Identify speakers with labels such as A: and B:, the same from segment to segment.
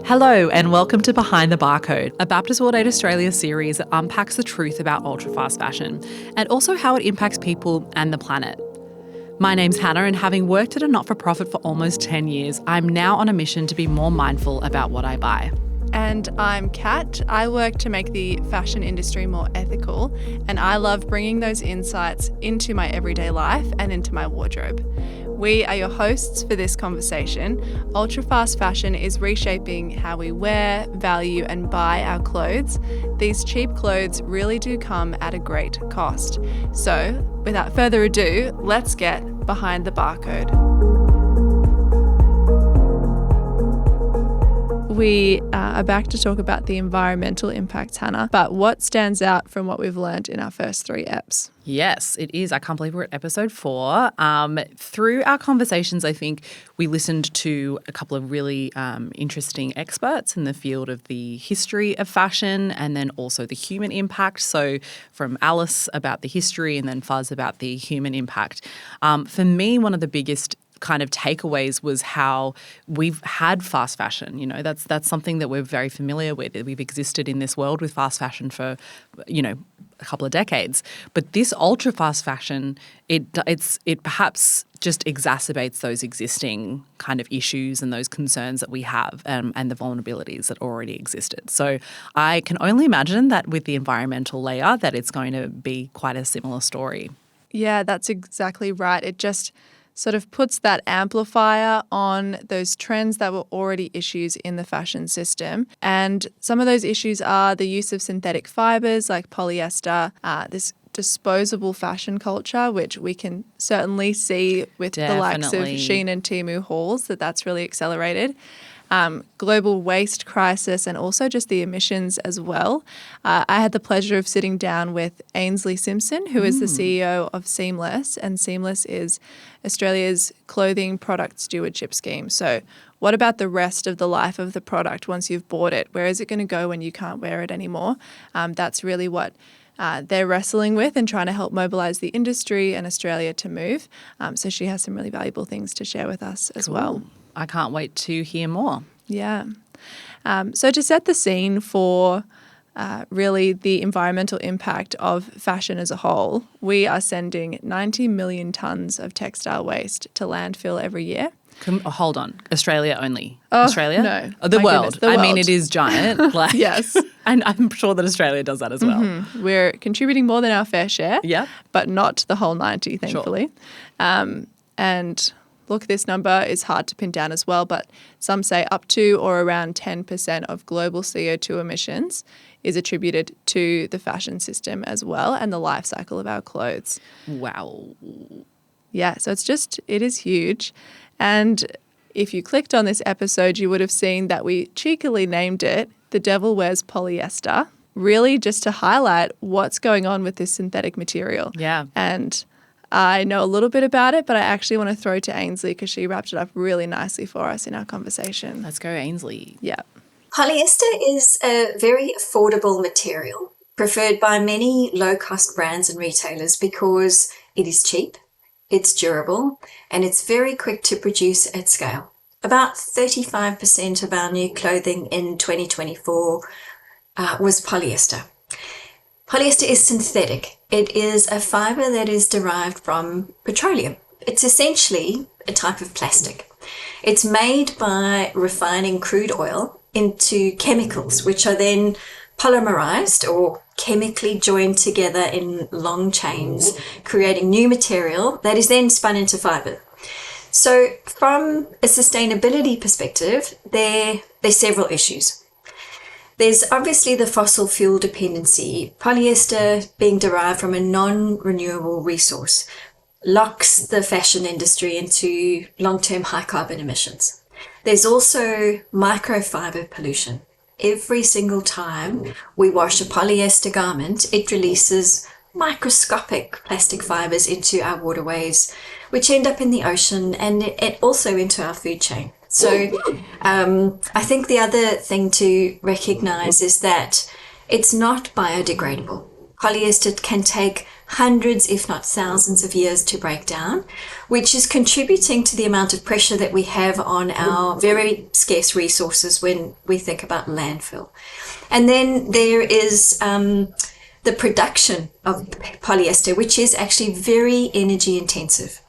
A: Hello and welcome to Behind the Barcode, a Baptist World Aid Australia series that unpacks the truth about ultra-fast fashion and also how it impacts people and the planet. My name's Hannah, and having worked at a not-for-profit for almost 10 years, I'm now on a mission to be more mindful about what I buy.
B: And I'm Kat. I work to make the fashion industry more ethical, and I love bringing those insights into my everyday life and into my wardrobe. We are your hosts for this conversation. Ultra-fast fashion is reshaping how we wear, value, and buy our clothes. These cheap clothes really do come at a great cost. So, without further ado, let's get behind the barcode. We are back to talk about the environmental impacts, Hannah, but what stands out from what we've learned in our first 3 eps?
A: Yes, it is. I can't believe we're at episode 4. Through our conversations, I think we listened to a couple of really interesting experts in the field of the history of fashion and then also the human impact. So from Alice about the history and then Fuzz about the human impact. For me, one of the biggest kind of takeaways was how we've had fast fashion. You know, that's something that we're very familiar with. We've existed in this world with fast fashion for, a couple of decades. But this ultra fast fashion, it perhaps just exacerbates those existing kind of issues and those concerns that we have and the vulnerabilities that already existed. So I can only imagine that with the environmental layer that it's going to be quite a similar story.
B: Yeah, that's exactly right. It just sort of puts that amplifier on those trends that were already issues in the fashion system. And some of those issues are the use of synthetic fibres like polyester, this disposable fashion culture, which we can certainly see with the likes of Shein and Temu hauls, that's really accelerated. Global waste crisis and also just the emissions as well. I had the pleasure of sitting down with Ainsley Simpson, who is the CEO of Seamless, and Seamless is Australia's clothing product stewardship scheme. So what about the rest of the life of the product once you've bought it? Where is it going to go when you can't wear it anymore? That's really what they're wrestling with and trying to help mobilise the industry and Australia to move. So she has some really valuable things to share with us as well.
A: I can't wait to hear more.
B: Yeah. So to set the scene for really the environmental impact of fashion as a whole, we are sending 90 million tonnes of textile waste to landfill every year.
A: Hold on. Australia only?
B: Oh,
A: Australia?
B: No.
A: The world.
B: Goodness, the world.
A: I mean, it is giant.
B: Yes.
A: And I'm sure that Australia does that as well.
B: Mm-hmm. We're contributing more than our fair share, but not the whole 90, thankfully. Sure. And look, this number is hard to pin down as well, but some say up to or around 10% of global CO2 emissions is attributed to the fashion system as well and the life cycle of our clothes.
A: Wow.
B: Yeah, so it is huge. And if you clicked on this episode, you would have seen that we cheekily named it The Devil Wears Polyester, really just to highlight what's going on with this synthetic material.
A: Yeah.
B: And I know a little bit about it, but I actually want to throw to Ainsley because she wrapped it up really nicely for us in our conversation.
A: Let's go, Ainsley.
B: Yeah.
C: Polyester is a very affordable material preferred by many low-cost brands and retailers because it is cheap, it's durable, and it's very quick to produce at scale. About 35% of our new clothing in 2024 was polyester. Polyester is synthetic. It is a fibre that is derived from petroleum. It's essentially a type of plastic. It's made by refining crude oil into chemicals, which are then polymerized or chemically joined together in long chains, creating new material that is then spun into fibre. So from a sustainability perspective, there's several issues. There's obviously the fossil fuel dependency. Polyester, being derived from a non-renewable resource, locks the fashion industry into long-term high carbon emissions. There's also microfiber pollution. Every single time we wash a polyester garment, it releases microscopic plastic fibers into our waterways, which end up in the ocean and also into our food chain. So I think the other thing to recognize is that it's not biodegradable. Polyester can take hundreds, if not thousands of years to break down, which is contributing to the amount of pressure that we have on our very scarce resources when we think about landfill. And then there is the production of polyester, which is actually very energy intensive.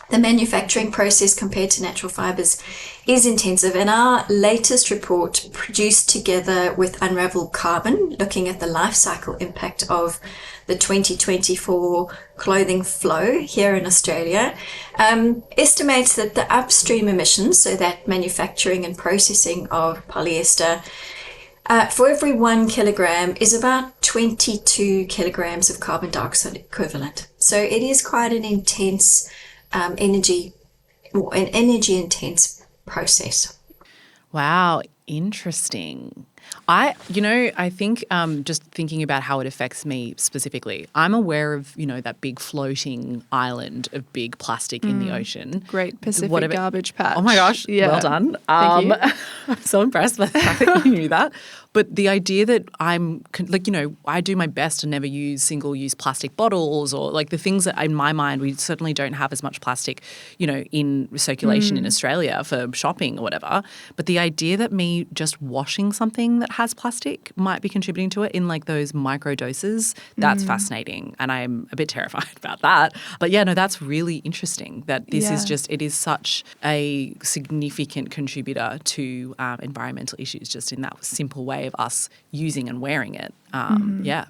C: The manufacturing process compared to natural fibers is intensive, and our latest report, produced together with Unravel Carbon, looking at the life cycle impact of the 2024 clothing flow here in Australia, estimates that the upstream emissions, so that manufacturing and processing of polyester, for every 1 kilogram is about 22 kilograms of carbon dioxide equivalent. So it is quite an intense an energy intense process.
A: Wow, interesting. I think just thinking about how it affects me specifically, I'm aware of, that big floating island of big plastic in the ocean.
B: Great Pacific garbage patch.
A: Oh my gosh,
B: yeah.
A: Well done.
B: Thank you.
A: I'm so impressed by the fact that you knew that. But the idea that I do my best to never use single-use plastic bottles, or like the things that in my mind, we certainly don't have as much plastic, in circulation in Australia for shopping or whatever. But the idea that me just washing something that has plastic might be contributing to it in like those micro doses, that's fascinating. And I'm a bit terrified about that. But yeah, no, that's really interesting that this is it is such a significant contributor to environmental issues just in that simple way of us using and wearing it. Yeah.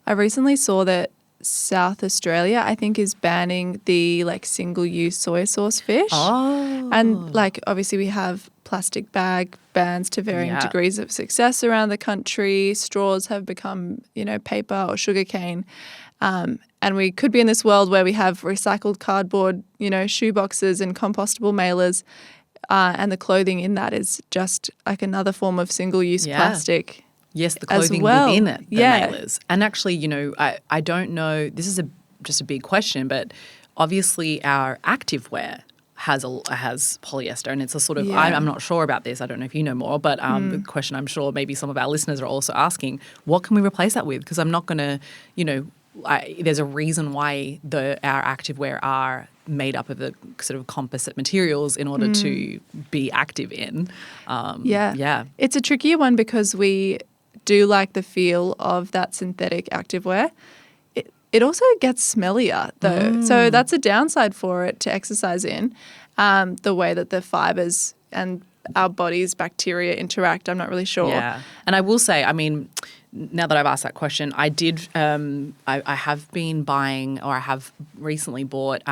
B: I recently saw that South Australia, I think, is banning the single-use soy sauce fish.
A: Oh.
B: And obviously we have plastic bag bans to varying degrees of success around the country. Straws have become, paper or sugarcane. And we could be in this world where we have recycled cardboard, shoe boxes and compostable mailers. And the clothing in that is just like another form of single-use plastic.
A: Yes, the clothing within it, the mailers. And actually, I don't know, this is just a big question, but obviously our activewear has polyester, and it's a sort of, I'm not sure about this, I don't know if you know more, but the question I'm sure maybe some of our listeners are also asking, what can we replace that with? Because I'm not going to, there's a reason why our activewear are made up of the sort of composite materials in order to be active in. Yeah.
B: It's a trickier one because we do like the feel of that synthetic activewear. It also gets smellier though. So that's a downside for it to exercise in, the way that the fibers and our body's bacteria interact. I'm not really sure.
A: Yeah. And I will say, now that I've asked that question, I did, I have been buying, or I have recently bought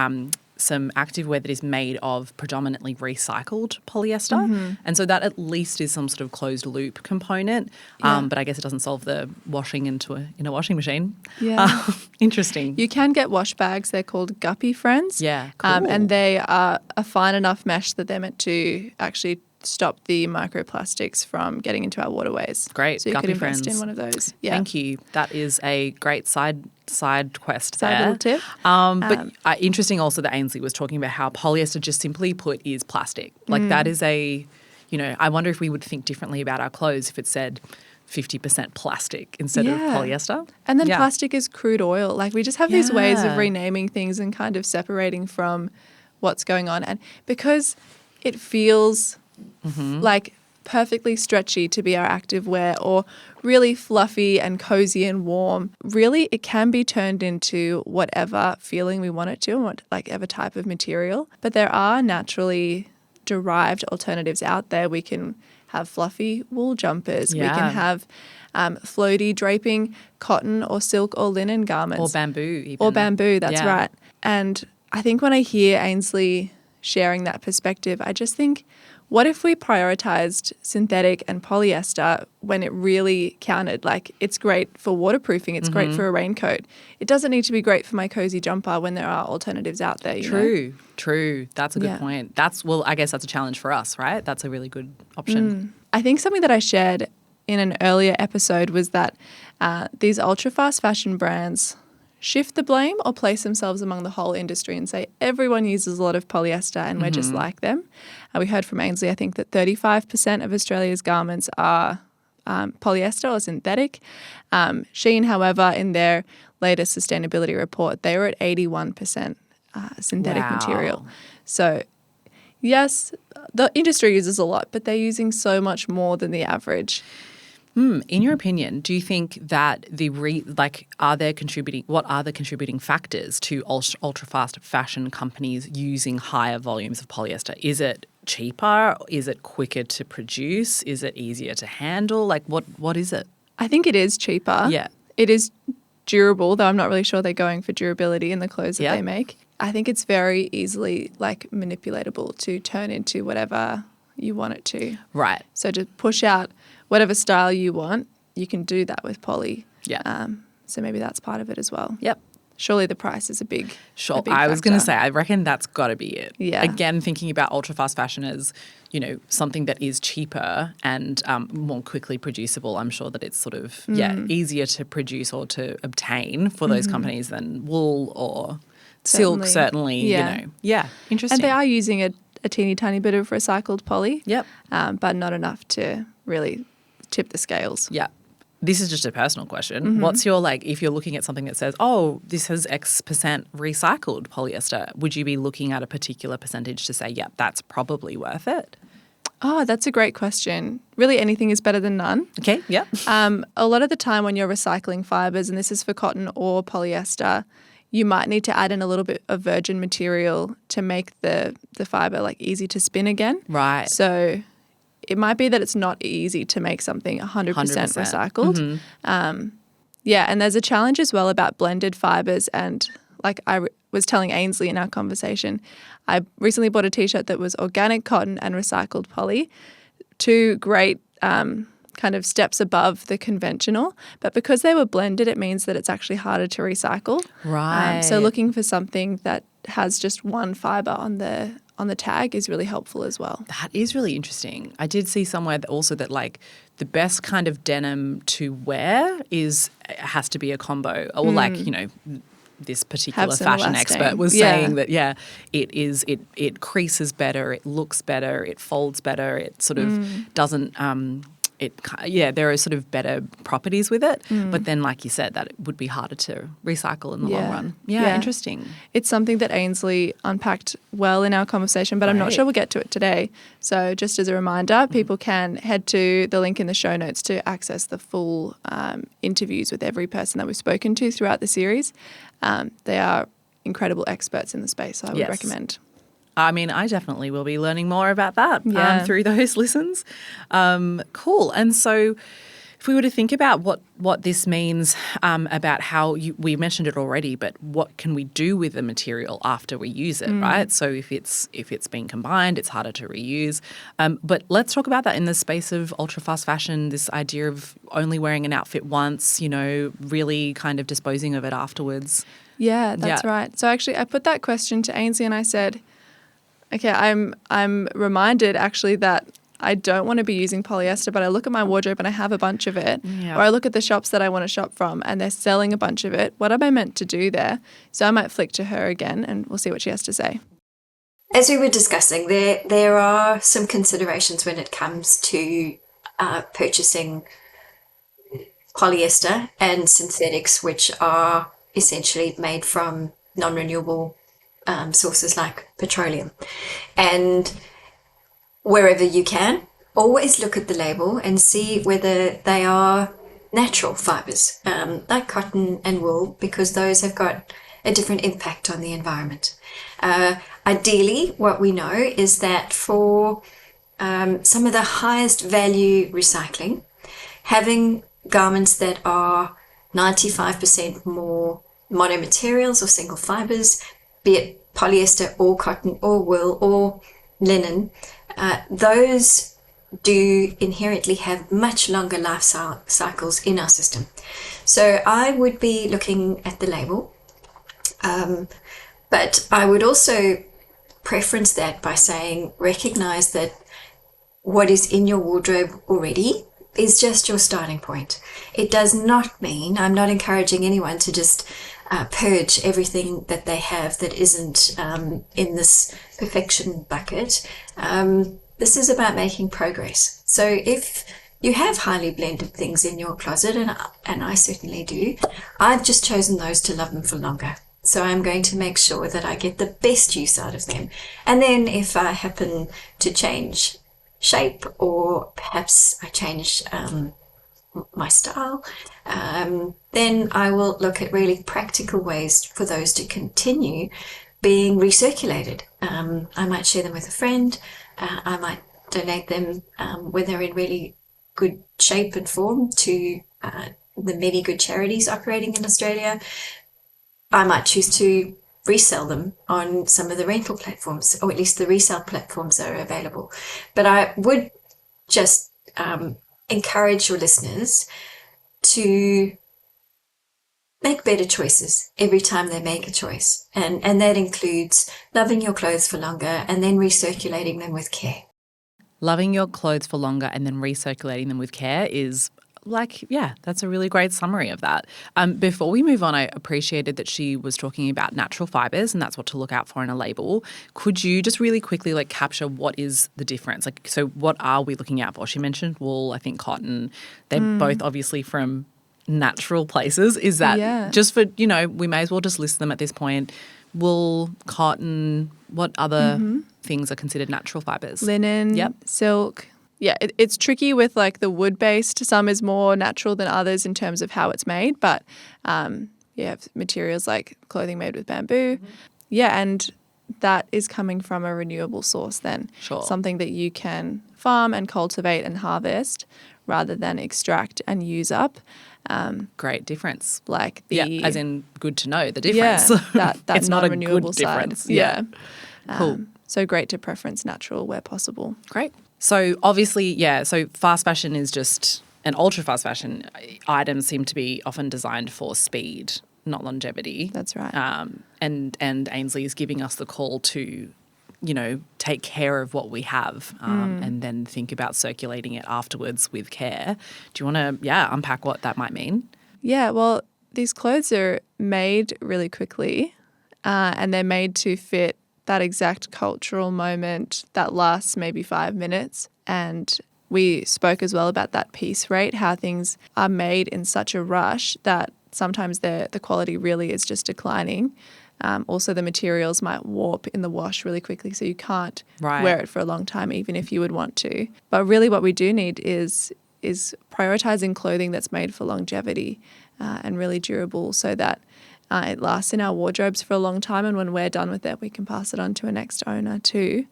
A: some activewear that is made of predominantly recycled polyester. And so that at least is some sort of closed loop component. But I guess it doesn't solve the washing in a washing machine.
B: Yeah.
A: Interesting.
B: You can get wash bags. They're called Guppy Friends.
A: Yeah, cool.
B: And they are a fine enough mesh that they're meant to actually stop the microplastics from getting into our waterways.
A: Great.
B: So you
A: Guppy
B: could invest
A: Friends.
B: in one of those. Yeah.
A: Thank you. That is a great side quest
B: Side
A: there.
B: little tip.
A: But interesting also that Ainsley was talking about how polyester, just simply put, is plastic. Like that is I wonder if we would think differently about our clothes if it said 50% plastic instead of polyester.
B: And then plastic is crude oil. Like we just have these ways of renaming things and kind of separating from what's going on. And because it feels like perfectly stretchy to be our activewear, or really fluffy and cozy and warm, really it can be turned into whatever feeling we want it to, and whatever type of material. But there are naturally derived alternatives out there. We can have fluffy wool jumpers. We can have floaty draping cotton or silk or linen garments.
A: Or bamboo even.
B: Or bamboo, that's right. And I think when I hear Ainsley sharing that perspective, I just think, what if we prioritized synthetic and polyester when it really counted? Like, it's great for waterproofing. It's great for a raincoat. It doesn't need to be great for my cozy jumper when there are alternatives out there.
A: True. That's a good point. I guess that's a challenge for us, right? That's a really good option.
B: I think something that I shared in an earlier episode was that these ultra-fast fashion brands shift the blame or place themselves among the whole industry and say everyone uses a lot of polyester and we're just like them. We heard from Ainsley, I think, that 35% of Australia's garments are polyester or synthetic. Shein, however, in their latest sustainability report, they were at 81% synthetic
A: Wow.
B: material. So yes, the industry uses a lot, but they're using so much more than the average.
A: In your opinion, do you think that are there what are the contributing factors to ultra fast fashion companies using higher volumes of polyester? Is it cheaper? Is it quicker to produce? Is it easier to handle? Like what is it?
B: I think it is cheaper.
A: Yeah.
B: It is durable, though I'm not really sure they're going for durability in the clothes that
A: Yeah.
B: they make. I think it's very easily manipulatable to turn into whatever you want it to.
A: Right.
B: So to push out whatever style you want, you can do that with poly.
A: Yeah.
B: So maybe that's part of it as well.
A: Yep.
B: Surely the price is a big
A: Sure.
B: a big
A: I was going to
B: factor.
A: say, I reckon that's got to be it.
B: Yeah.
A: Again, thinking about ultra fast fashion as, something that is cheaper and more quickly producible, I'm sure that it's sort of, easier to produce or to obtain for those companies than wool or silk, certainly,
B: Yeah.
A: Yeah, interesting.
B: And they are using a teeny tiny bit of recycled poly.
A: Yep.
B: But not enough to really tip the scales.
A: Yeah. This is just a personal question. What's your, if you're looking at something that says, oh, this has X percent recycled polyester, would you be looking at a particular percentage to say, yep, that's probably worth it?
B: Oh, that's a great question. Really, anything is better than none.
A: Okay, yep.
B: A lot of the time when you're recycling fibres, and this is for cotton or polyester, you might need to add in a little bit of virgin material to make the fibre easy to spin again.
A: Right.
B: So it might be that it's not easy to make something 100% recycled. And there's a challenge as well about blended fibres. And I was telling Ainsley in our conversation, I recently bought a T-shirt that was organic cotton and recycled poly, two great kind of steps above the conventional. But because they were blended, it means that it's actually harder to recycle.
A: Right.
B: So looking for something that has just one fibre on the tag is really helpful as well.
A: That is really interesting. I did see somewhere that also that the best kind of denim to wear has to be a combo or this particular fashion expert was saying that it creases better, it looks better, it folds better, it sort of doesn't there are sort of better properties with it, but then like you said, that it would be harder to recycle in the long run. Yeah, interesting.
B: It's something that Ainsley unpacked well in our conversation, but I'm not sure we'll get to it today. So just as a reminder, people can head to the link in the show notes to access the full interviews with every person that we've spoken to throughout the series. They are incredible experts in the space, so I would recommend.
A: I mean, I definitely will be learning more about that through those listens. Cool. And so if we were to think about what this means about how we mentioned it already, but what can we do with the material after we use it, right? So if it's been combined, it's harder to reuse. But let's talk about that in the space of ultra fast fashion, this idea of only wearing an outfit once, really kind of disposing of it afterwards.
B: Yeah, that's right. So actually I put that question to Ainsley and I said, okay, I'm reminded actually that I don't want to be using polyester, but I look at my wardrobe and I have a bunch of it.
A: Yeah.
B: Or I look at the shops that I want to shop from and they're selling a bunch of it. What am I meant to do there? So I might flick to her again and we'll see what she has to say.
C: As we were discussing, there are some considerations when it comes to purchasing polyester and synthetics, which are essentially made from non-renewable sources like petroleum. And wherever you can, always look at the label and see whether they are natural fibres, like cotton and wool, because those have got a different impact on the environment. Ideally, what we know is that for some of the highest value recycling, having garments that are 95% more monomaterials or single fibres, be it polyester or cotton or wool or linen, those do inherently have much longer life cycles in our system. So I would be looking at the label, but I would also preference that by saying recognize that what is in your wardrobe already is just your starting point. It does not mean, I'm not encouraging anyone to just purge everything that they have that isn't in this perfection bucket. This is about making progress. So if you have highly blended things in your closet, and I certainly do. I've just chosen those to love them for longer. So I'm going to make sure that I get the best use out of them. And then if I happen to change shape, or perhaps I change my style, then I will look at really practical ways for those to continue being recirculated. I might share them with a friend. I might donate them when they're in really good shape and form to the many good charities operating in Australia. I might choose to resell them on some of the rental platforms, or at least the resale platforms that are available. But I would just encourage your listeners to make better choices every time they make a choice. And that includes loving your clothes for longer and then recirculating them with care.
A: Loving your clothes for longer and then recirculating them with care is that's a really great summary of that. Before we move on, I appreciated that she was talking about natural fibres, and that's what to look out for in a label. Could you just really quickly capture what is the difference? So what are we looking out for? She mentioned wool, I think cotton. They're both obviously from natural places. Is that just for, we may as well just list them at this point. Wool, cotton, what other things are considered natural fibres?
B: Linen, silk. Yeah, it's tricky with the wood-based. Some is more natural than others in terms of how it's made, but you have materials like clothing made with bamboo. Yeah, and that is coming from a renewable source then.
A: Sure.
B: Something that you can farm and cultivate and harvest rather than extract and use up.
A: Great difference.
B: As
A: in good to know the difference.
B: Yeah, that
A: it's not a
B: non-renewable
A: good
B: side.
A: difference.
B: Yeah.
A: Cool.
B: So great to preference natural where possible.
A: Great. So obviously, so fast fashion is just, and ultra fast fashion items seem to be often designed for speed, not longevity.
B: That's right.
A: And Ainsley is giving us the call to, take care of what we have and then think about circulating it afterwards with care. Do you want to, unpack what that might mean?
B: Yeah, well, these clothes are made really quickly and they're made to fit that exact cultural moment that lasts maybe 5 minutes. And we spoke as well about that piece rate, how things are made in such a rush that sometimes the quality really is just declining. Also, the materials might warp in the wash really quickly, so you can't wear it for a long time, even if you would want to. But really what we do need is prioritizing clothing that's made for longevity and really durable, so that it lasts in our wardrobes for a long time, and when we're done with it, we can pass it on to a next owner too.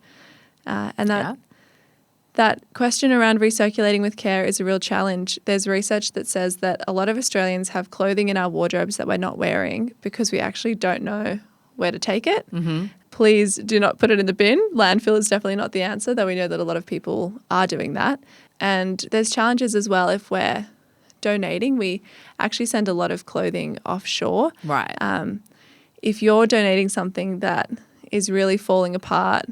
B: That question around recirculating with care is a real challenge. There's research that says that a lot of Australians have clothing in our wardrobes that we're not wearing because we actually don't know where to take it. Please do not put it in the bin. Landfill is definitely not the answer, though we know that a lot of people are doing that. And there's challenges as well if we're donating. We actually send a lot of clothing offshore.
A: Right.
B: If you're donating something that is really falling apart,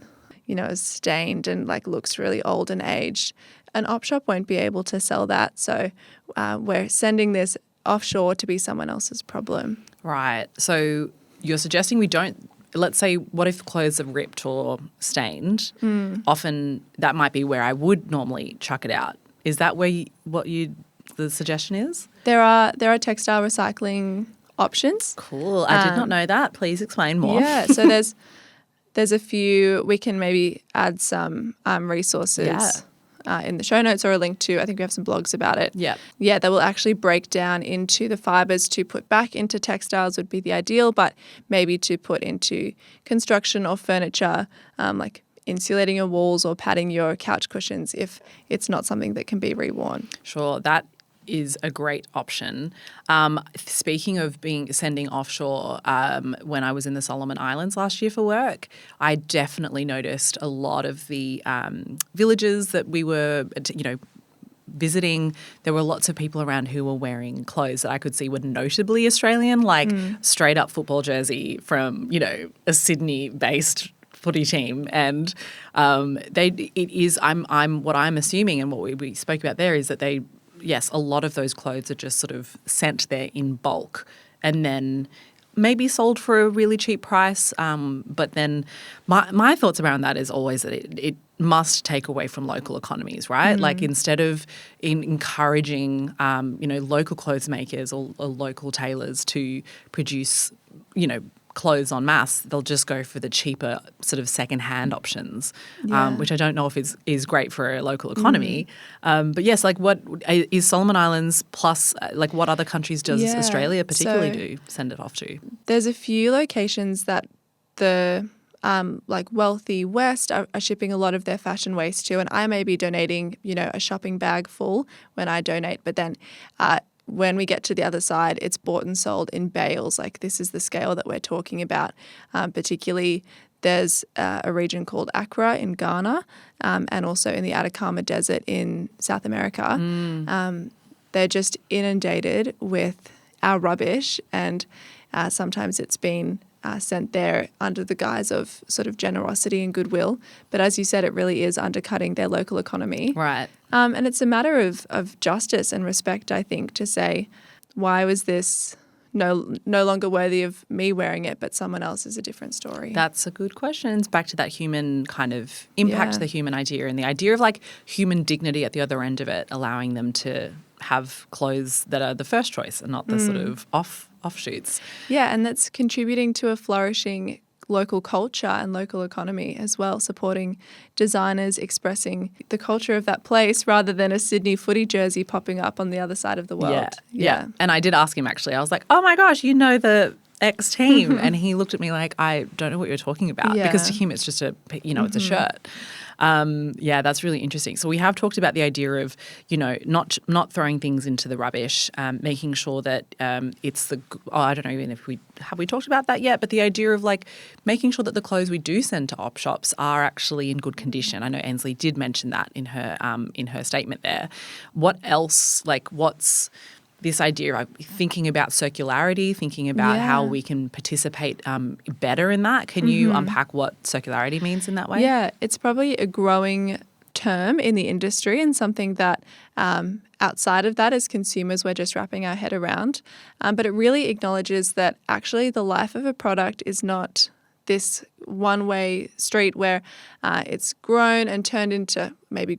B: is stained and looks really old and aged, an op shop won't be able to sell that. So we're sending this offshore to be someone else's problem.
A: Right. So you're suggesting we don't, let's say, what if clothes are ripped or stained? Often that might be where I would normally chuck it out. Is that where the suggestion is?
B: There are textile recycling options.
A: Cool. I did not know that. Please explain more.
B: Yeah. So there's a few. We can maybe add some resources in the show notes, or a link to, I think we have some blogs about it.
A: Yeah.
B: Yeah, that will actually break down into the fibres to put back into textiles would be the ideal, but maybe to put into construction or furniture, like insulating your walls or padding your couch cushions if it's not something that can be reworn.
A: Sure. That is a great option. Speaking of sending offshore, when I was in the Solomon Islands last year for work, I definitely noticed a lot of the villages that we were, visiting. There were lots of people around who were wearing clothes that I could see were notably Australian, straight up football jersey from, a Sydney-based footy team, and what I'm assuming, and what we spoke about there is that a lot of those clothes are just sort of sent there in bulk, and then maybe sold for a really cheap price. But then my thoughts around that is always that it must take away from local economies, right? Like instead of encouraging, local clothes makers or local tailors to produce, clothes en masse, they'll just go for the cheaper sort of second-hand options, which I don't know if is great for a local economy. But yes, like what is Solomon Islands plus like what other countries does Australia particularly do send it off to?
B: There's a few locations that the like wealthy West are shipping a lot of their fashion waste to, and I may be donating, a shopping bag full when I donate, but then when we get to the other side, it's bought and sold in bales. Like this is the scale that we're talking about. Particularly, there's a region called Accra in Ghana, and also in the Atacama Desert in South America. They're just inundated with our rubbish, and sometimes it's been sent there under the guise of sort of generosity and goodwill. But as you said, it really is undercutting their local economy.
A: Right.
B: And it's a matter of justice and respect, I think, to say, why was this no longer worthy of me wearing it, but someone else is a different story?
A: That's a good question. It's back to that human kind of impact, the human idea, and the idea of like human dignity at the other end of it, allowing them to have clothes that are the first choice and not the sort of offshoots.
B: Yeah, and that's contributing to a flourishing local culture and local economy as well, supporting designers expressing the culture of that place rather than a Sydney footy jersey popping up on the other side of the world.
A: Yeah. And I did ask him actually. I was like, oh my gosh, the X team. And he looked at me like, I don't know what you're talking about.
B: Yeah.
A: Because to him it's just it's a shirt. That's really interesting. So we have talked about the idea of, not throwing things into the rubbish, making sure that it's I don't know even if we talked about that yet, but the idea of like making sure that the clothes we do send to op shops are actually in good condition. I know Ainsley did mention that in her statement there. What else, like what's this idea of thinking about circularity, thinking about how we can participate better in that. Can you unpack what circularity means in that way?
B: Yeah, it's probably a growing term in the industry and something that outside of that as consumers we're just wrapping our head around. But it really acknowledges that actually the life of a product is not this one-way street where it's grown and turned into maybe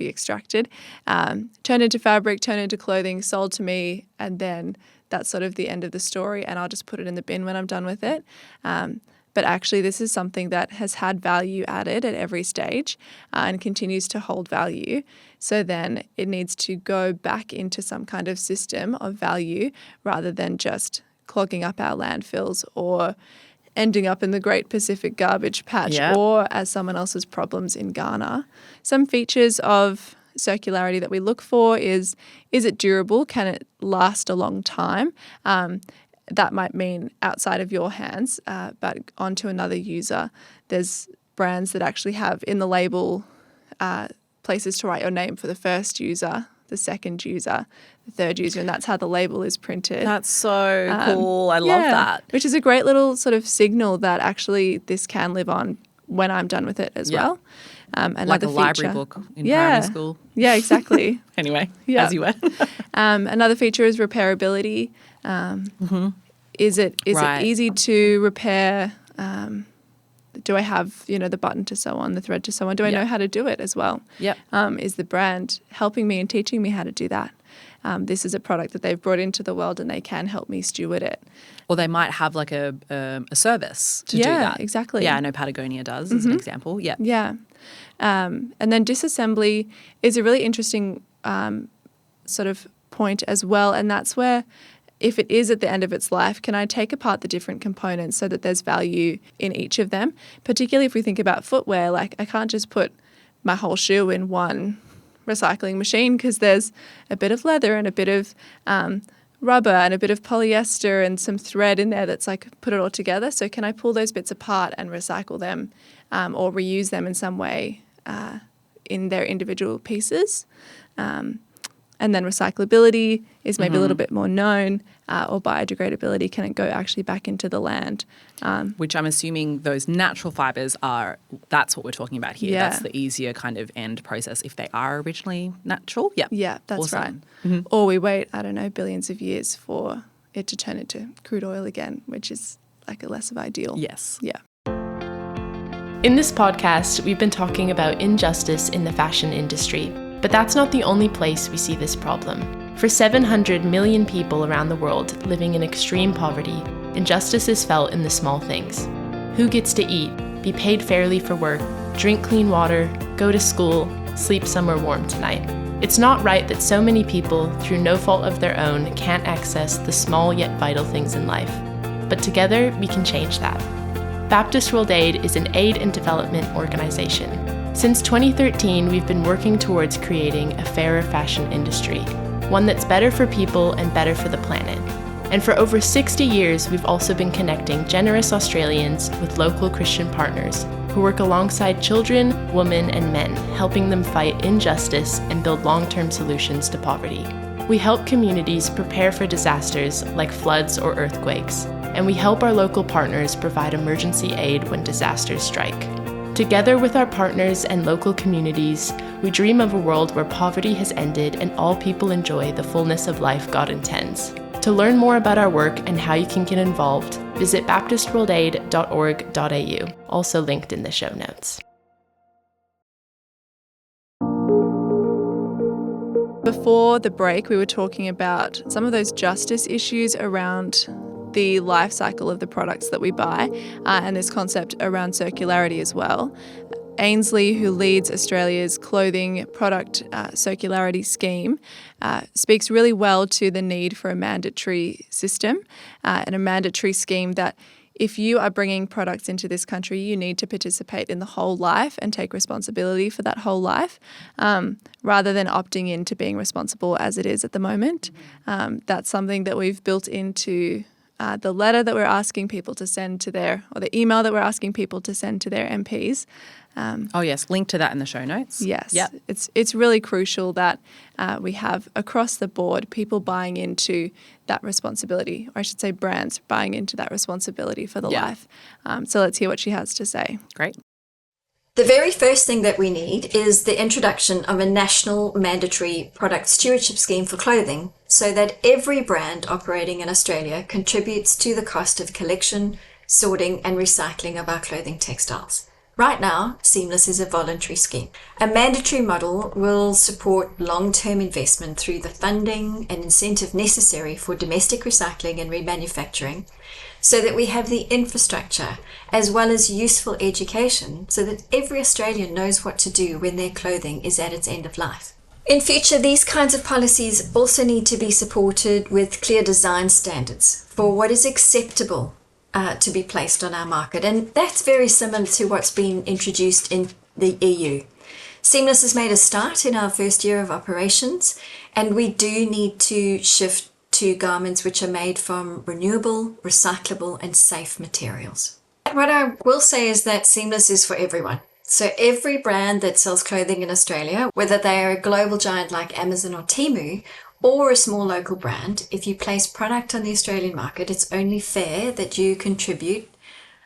B: extracted, turned into fabric, turned into clothing, sold to me, and then that's sort of the end of the story and I'll just put it in the bin when I'm done with it. But actually this is something that has had value added at every stage and continues to hold value. So then it needs to go back into some kind of system of value rather than just clogging up our landfills or ending up in the Great Pacific Garbage Patch or as someone else's problems in Ghana. Some features of circularity that we look for is it durable? Can it last a long time? That might mean outside of your hands, but onto another user. There's brands that actually have in the label places to write your name for the first user, the second user, the third user, and that's how the label is printed.
A: That's so cool. I love that.
B: Which is a great little sort of signal that actually this can live on when I'm done with it as well.
A: Like a library book in primary school.
B: Yeah, exactly.
A: Anyway, as you were.
B: Another feature is repairability. Is it easy to repair? Do I have, the button to sew on, the thread to sew on? Do I know how to do it as well?
A: Yep.
B: Is the brand helping me and teaching me how to do that? This is a product that they've brought into the world and they can help me steward it.
A: Or they might have like a service to do that.
B: Yeah, exactly.
A: Yeah, I know Patagonia does as an example. Yeah.
B: Yeah. And then disassembly is a really interesting sort of point as well. And that's where if it is at the end of its life, can I take apart the different components so that there's value in each of them? Particularly if we think about footwear, like I can't just put my whole shoe in one recycling machine because there's a bit of leather and a bit of rubber and a bit of polyester and some thread in there that's like put it all together. So can I pull those bits apart and recycle them or reuse them in some way in their individual pieces? And then recyclability is maybe a little bit more known, or biodegradability, can it go actually back into the land?
A: Which I'm assuming those natural fibres that's what we're talking about here.
B: Yeah.
A: That's the easier kind of end process if they are originally natural. Yeah.
B: Yeah, that's
A: awesome.
B: right. Or we wait, billions of years for it to turn into crude oil again, which is like a less of ideal.
A: Yes.
B: Yeah.
D: In this podcast, we've been talking about injustice in the fashion industry, but that's not the only place we see this problem. For 700 million people around the world living in extreme poverty, injustice is felt in the small things. Who gets to eat, be paid fairly for work, drink clean water, go to school, sleep somewhere warm tonight? It's not right that so many people, through no fault of their own, can't access the small yet vital things in life. But together, we can change that. Baptist World Aid is an aid and development organization. Since 2013, we've been working towards creating a fairer fashion industry, one that's better for people and better for the planet. And for over 60 years, we've also been connecting generous Australians with local Christian partners who work alongside children, women, and men, helping them fight injustice and build long-term solutions to poverty. We help communities prepare for disasters like floods or earthquakes, and we help our local partners provide emergency aid when disasters strike. Together with our partners and local communities, we dream of a world where poverty has ended and all people enjoy the fullness of life God intends. To learn more about our work and how you can get involved, visit baptistworldaid.org.au, also linked in the show notes.
B: Before the break, we were talking about some of those justice issues around the life cycle of the products that we buy, and this concept around circularity as well. Ainsley, who leads Australia's clothing product circularity scheme, speaks really well to the need for a mandatory system and a mandatory scheme that if you are bringing products into this country, you need to participate in the whole life and take responsibility for that whole life, rather than opting into being responsible as it is at the moment. That's something that we've built into the letter that we're asking people to send to or the email that we're asking people to send to their MPs.
A: Oh, yes. Link to that in the show notes.
B: Yes.
A: Yep.
B: It's really crucial that we have across the board people buying into that responsibility, or I should say brands buying into that responsibility for the life. So let's hear what she has to say.
A: Great.
C: The very first thing that we need is the introduction of a national mandatory product stewardship scheme for clothing so that every brand operating in Australia contributes to the cost of collection, sorting and recycling of our clothing textiles. Right now, Seamless is a voluntary scheme. A mandatory model will support long-term investment through the funding and incentive necessary for domestic recycling and remanufacturing so that we have the infrastructure as well as useful education so that every Australian knows what to do when their clothing is at its end of life. In future, these kinds of policies also need to be supported with clear design standards for what is acceptable to be placed on our market. And that's very similar to what's been introduced in the EU. Seamless has made a start in our first year of operations, and we do need to shift to garments which are made from renewable, recyclable and safe materials. What I will say is that Seamless is for everyone. So every brand that sells clothing in Australia, whether they are a global giant like Amazon or Temu, or a small local brand, if you place product on the Australian market, it's only fair that you contribute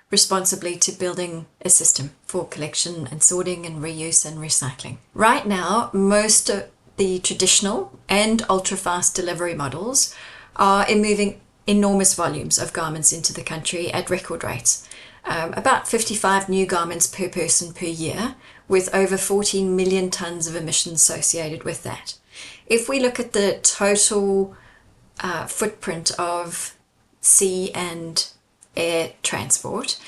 C: responsibly to building a system for collection and sorting and reuse and recycling. Right now, most of the traditional and ultra-fast delivery models are moving enormous volumes of garments into the country at record rates. About 55 new garments per person per year, with over 14 million tonnes of emissions associated with that. If we look at the total footprint of sea and air transport,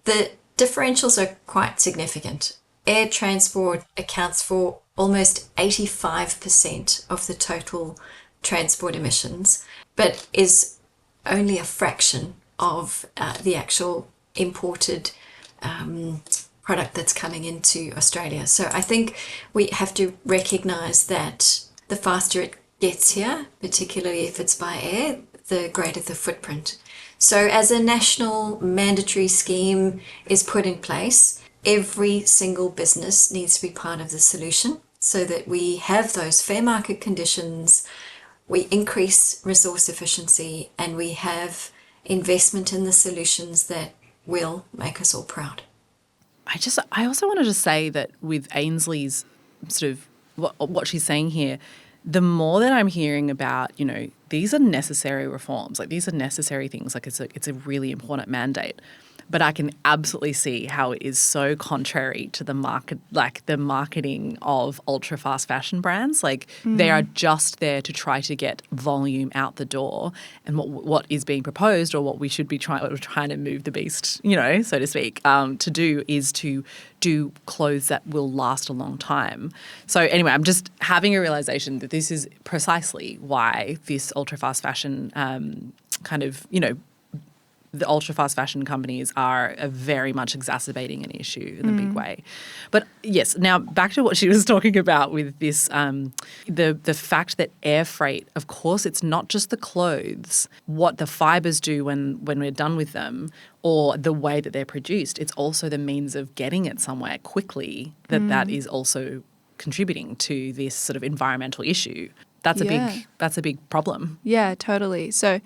C: the differentials are quite significant. Air transport accounts for almost 85% of the total transport emissions, but is only a fraction of the actual imported product that's coming into Australia. So I think we have to recognise that the faster it gets here, particularly if it's by air, the greater the footprint. So as a national mandatory scheme is put in place, every single business needs to be part of the solution so that we have those fair market conditions, we increase resource efficiency, and we have investment in the solutions that will make us all proud.
A: I also wanted to say that with Ainsley's sort of what she's saying here, the more that I'm hearing about, these are necessary reforms, like these are necessary things, like it's a really important mandate. But I can absolutely see how it is so contrary to the market, like the marketing of ultra fast fashion brands. Like they are just there to try to get volume out the door. And what is being proposed, or what we should be trying to move the beast, so to speak, to do is to do clothes that will last a long time. So anyway, I'm just having a realization that this is precisely why this ultra fast fashion the ultra fast fashion companies are very much exacerbating an issue in a big way. But yes, now back to what she was talking about with this, the fact that air freight, of course, it's not just the clothes, what the fibers do when we're done with them, or the way that they're produced. It's also the means of getting it somewhere quickly that is also contributing to this sort of environmental issue. That's a big problem.
B: Yeah, totally. So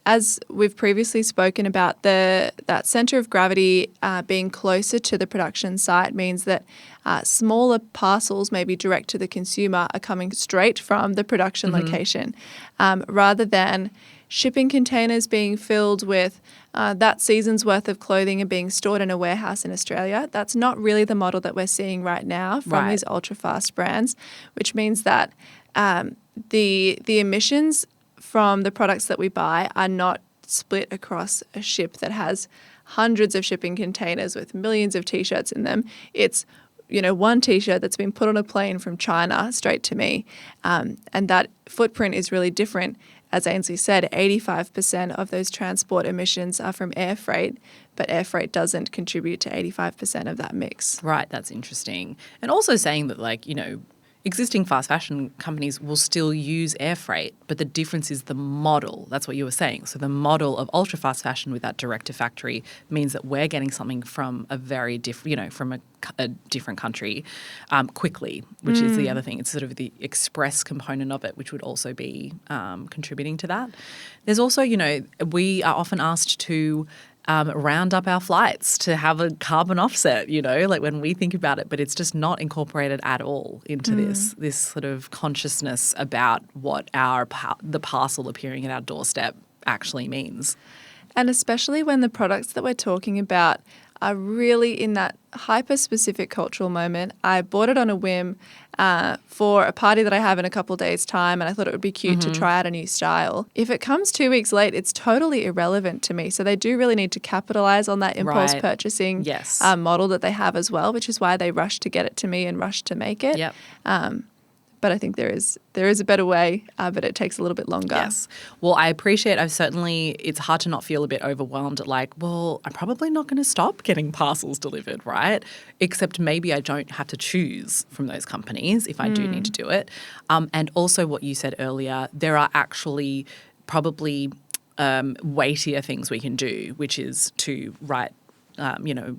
B: as we've previously spoken about, that centre of gravity being closer to the production site means that smaller parcels, maybe direct to the consumer, are coming straight from the production location, rather than shipping containers being filled with that season's worth of clothing and being stored in a warehouse in Australia. That's not really the model that we're seeing right now from these ultra-fast brands, which means that the emissions from the products that we buy are not split across a ship that has hundreds of shipping containers with millions of T-shirts in them. It's, one T-shirt that's been put on a plane from China straight to me. And that footprint is really different. As Ainsley said, 85% of those transport emissions are from air freight, but air freight doesn't contribute to 85% of that mix.
A: Right, that's interesting. And also saying that, existing fast fashion companies will still use air freight, but the difference is the model. That's what you were saying. So the model of ultra fast fashion with that direct to factory means that we're getting something from a very different, from a different country quickly, which is the other thing. It's sort of the express component of it, which would also be contributing to that. There's also, we are often asked to round up our flights to have a carbon offset, when we think about it, but it's just not incorporated at all into this sort of consciousness about what the parcel appearing at our doorstep actually means.
B: And especially when the products that we're talking about are really in that hyper-specific cultural moment. I bought it on a whim for a party that I have in a couple of days' time, and I thought it would be cute to try out a new style. If it comes 2 weeks late, it's totally irrelevant to me. So they do really need to capitalize on that impulse purchasing model that they have as well, which is why they rush to get it to me and rush to make it.
A: Yep.
B: But I think there is a better way, but it takes a little bit longer.
A: Yes. Well, I appreciate it's hard to not feel a bit overwhelmed at I'm probably not going to stop getting parcels delivered, right? Except maybe I don't have to choose from those companies if I do need to do it. And also what you said earlier, there are actually probably weightier things we can do, which is to write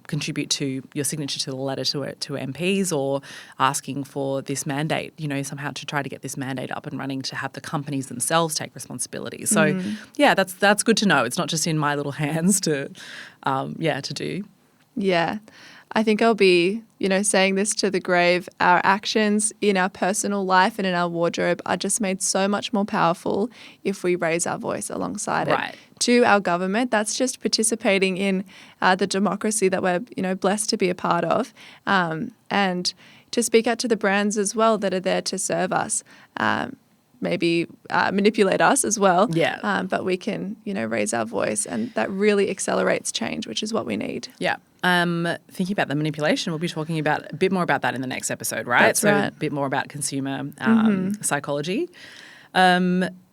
A: contribute to your signature to the letter to MPs, or asking for this mandate, somehow to try to get this mandate up and running, to have the companies themselves take responsibility. So, that's good to know. It's not just in my little hands to do.
B: Yeah. I think I'll be, saying this to the grave. Our actions in our personal life and in our wardrobe are just made so much more powerful if we raise our voice alongside it. To our government, that's just participating in the democracy that we're, blessed to be a part of, and to speak out to the brands as well that are there to serve us. Maybe manipulate us as well.
A: Yeah.
B: But we can, raise our voice, and that really accelerates change, which is what we need.
A: Yeah. Thinking about the manipulation, we'll be talking about a bit more about that in the next episode, right?
B: That's right.
A: A bit more about consumer psychology.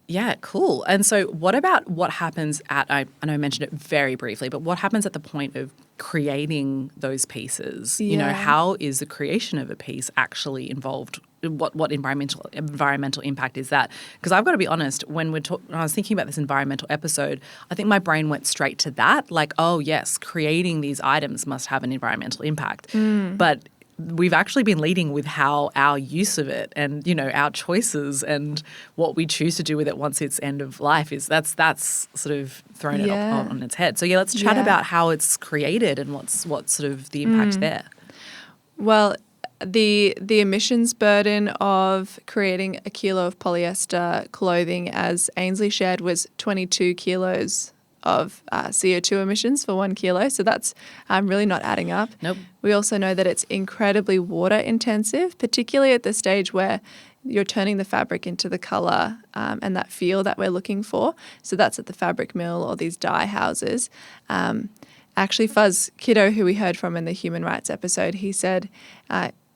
A: Yeah, cool. And so what about what happens I know I mentioned it very briefly, but what happens at the point of creating those pieces?
B: Yeah.
A: How is the creation of a piece actually involved? What environmental impact is that? Because I've got to be honest, when I was thinking about this environmental episode, I think my brain went straight to that. Oh yes, creating these items must have an environmental impact. But we've actually been leading with how our use of it and, our choices and what we choose to do with it once it's end of life that's sort of thrown it on its head. So let's chat about how it's created and what's sort of the impact there.
B: Well, the emissions burden of creating a kilo of polyester clothing, as Ainsley shared, was 22 kilos of CO2 emissions for 1 kilo. So that's really not adding up.
A: Nope.
B: We also know that it's incredibly water intensive, particularly at the stage where you're turning the fabric into the colour and that feel that we're looking for. So that's at the fabric mill or these dye houses. Actually, Fuzz Kiddo, who we heard from in the human rights episode, he said,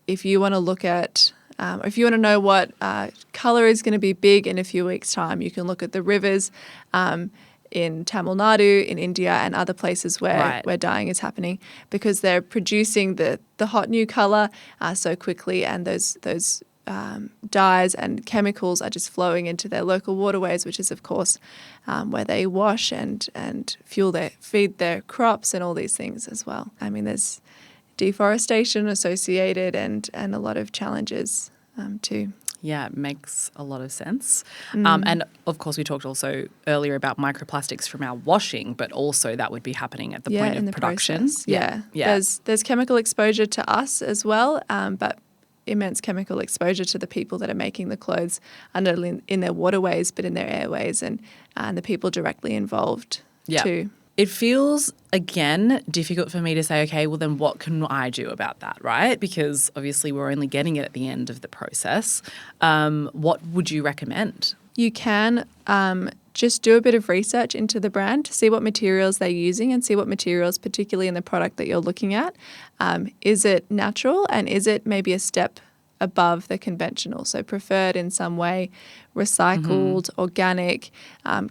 B: if you want to look at, if you want to know what colour is going to be big in a few weeks' time, you can look at the rivers in Tamil Nadu, in India, and other places where dyeing is happening, because they're producing the hot new colour so quickly, and those dyes and chemicals are just flowing into their local waterways, which is, of course, where they wash and feed their crops and all these things as well. I mean, there's deforestation associated and a lot of challenges too.
A: Yeah, it makes a lot of sense. And of course, we talked also earlier about microplastics from our washing, but also that would be happening at the point of production.
B: Process. Yeah. There's chemical exposure to us as well, but immense chemical exposure to the people that are making the clothes, not only in their waterways, but in their airways and the people directly involved too.
A: It feels, again, difficult for me to say, okay, well, then what can I do about that, right? Because obviously we're only getting it at the end of the process. What would you recommend?
B: You can just do a bit of research into the brand to see what materials they're using and see what materials, particularly in the product that you're looking at, is it natural and is it maybe a step above the conventional, so preferred in some way, recycled, organic.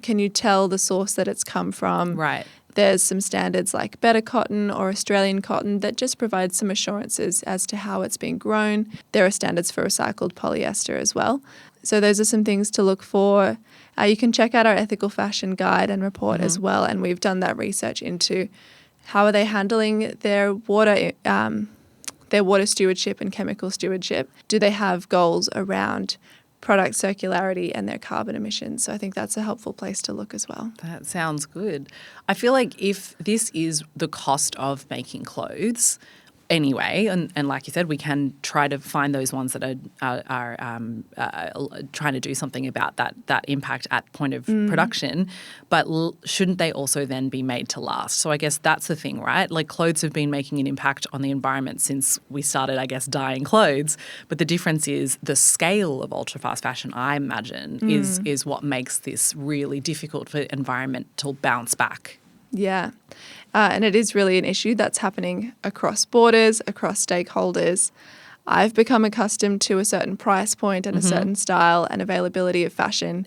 B: Can you tell the source that it's come from?
A: Right.
B: There's some standards like Better Cotton or Australian cotton that just provide some assurances as to how it's being grown. There are standards for recycled polyester as well. So those are some things to look for. You can check out our ethical fashion guide and report as well, and we've done that research into how are they handling their water stewardship and chemical stewardship. Do they have goals around product circularity and their carbon emissions? So I think that's a helpful place to look as well.
A: That sounds good. I feel like if this is the cost of making clothes anyway, and like you said, we can try to find those ones that are trying to do something about that impact at point of production, but shouldn't they also then be made to last? So I guess that's the thing, right? Like clothes have been making an impact on the environment since we started, I guess, dyeing clothes, but the difference is the scale of ultra-fast fashion, I imagine, is what makes this really difficult for environment to bounce back.
B: Yeah. And it is really an issue that's happening across borders, across stakeholders. I've become accustomed to a certain price point and a certain style and availability of fashion.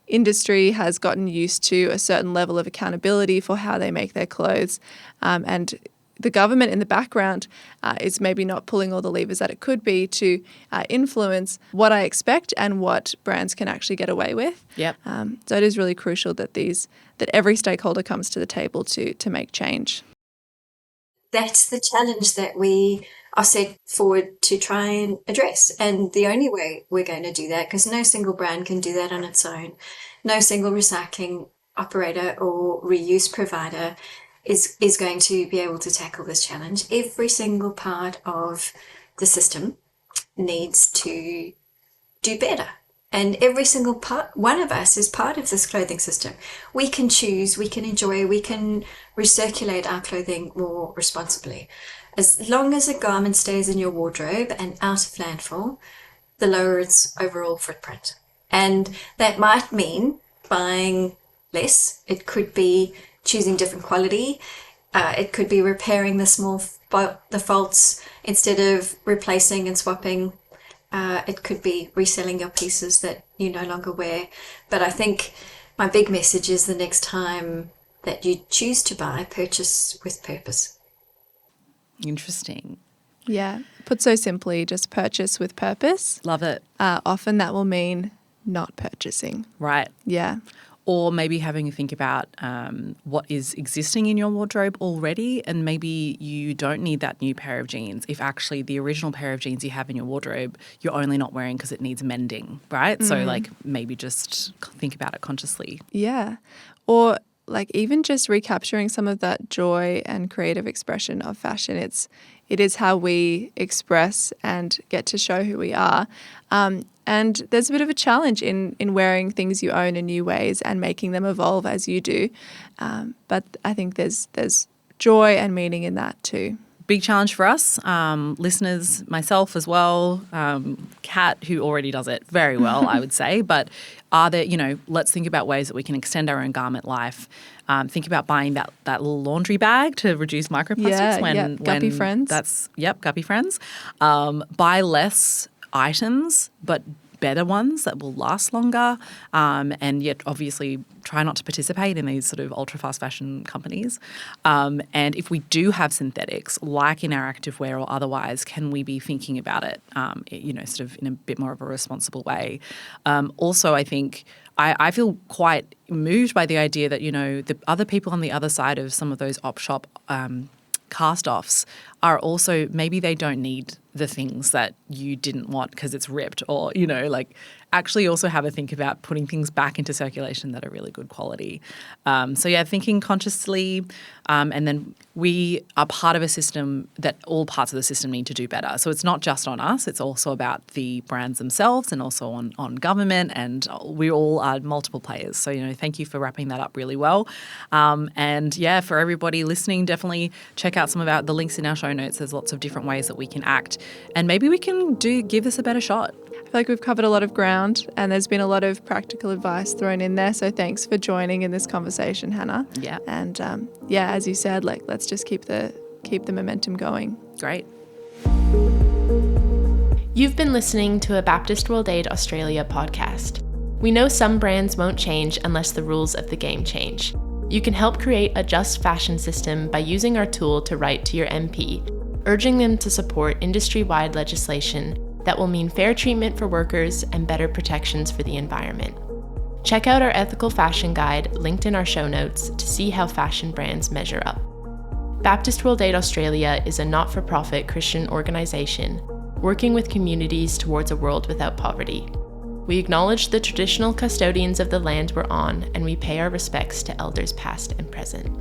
B: Industry has gotten used to a certain level of accountability for how they make their clothes. And the government in the background is maybe not pulling all the levers that it could be to influence what I expect and what brands can actually get away with.
A: Yep.
B: So it is really crucial that every stakeholder comes to the table to make change.
C: That's the challenge that we are set forward to try and address. And the only way we're going to do that, because no single brand can do that on its own, no single recycling operator or reuse provider is going to be able to tackle this challenge. Every single part of the system needs to do better. And every single one of us is part of this clothing system. We can choose, we can enjoy, we can recirculate our clothing more responsibly. As long as a garment stays in your wardrobe and out of landfill, the lower its overall footprint. And that might mean buying less. It could be choosing different quality. It could be repairing the small faults instead of replacing and swapping. It could be reselling your pieces that you no longer wear. But I think my big message is the next time that you choose to buy, purchase with purpose.
A: Interesting.
B: Yeah. Put so simply, just purchase with purpose.
A: Love it.
B: Often that will mean not purchasing.
A: Right.
B: Yeah.
A: Or maybe having a think about what is existing in your wardrobe already, and maybe you don't need that new pair of jeans if actually the original pair of jeans you have in your wardrobe you're only not wearing because it needs mending, right? So like maybe just think about it consciously.
B: Yeah. Or like even just recapturing some of that joy and creative expression of fashion. It's it is how we express and get to show who we are. And there's a bit of a challenge in wearing things you own in new ways and making them evolve as you do. But I think there's joy and meaning in that too.
A: Big challenge for us, listeners, myself as well, Kat, who already does it very well, I would say. But are there, let's think about ways that we can extend our own garment life. Think about buying that little laundry bag to reduce microplastics.
B: Guppy Friends.
A: Guppy Friends. Buy less items, but better ones that will last longer, and yet obviously try not to participate in these sort of ultra fast fashion companies. And if we do have synthetics, like in our activewear or otherwise, can we be thinking about it, sort of in a bit more of a responsible way? Also, I think I feel quite moved by the idea that, the other people on the other side of some of those op shop cast-offs are also, maybe they don't need the things that you didn't want because it's ripped, or, actually also have a think about putting things back into circulation that are really good quality. Thinking consciously, and then we are part of a system that all parts of the system need to do better. So it's not just on us, it's also about the brands themselves and also on government, and we all are multiple players. So, thank you for wrapping that up really well. For everybody listening, definitely check out some of the links in our show notes. There's lots of different ways that we can act, and maybe we can give this a better shot.
B: I feel like we've covered a lot of ground and there's been a lot of practical advice thrown in there. So thanks for joining in this conversation, Hannah.
A: Yeah.
B: And as you said, let's just keep the momentum going.
A: Great.
D: You've been listening to a Baptist World Aid Australia podcast. We know some brands won't change unless the rules of the game change. You can help create a just fashion system by using our tool to write to your MP, urging them to support industry-wide legislation that will mean fair treatment for workers and better protections for the environment. Check out our ethical fashion guide linked in our show notes to see how fashion brands measure up. Baptist World Aid Australia is a not-for-profit Christian organisation working with communities towards a world without poverty. We acknowledge the traditional custodians of the land we're on, and we pay our respects to elders past and present.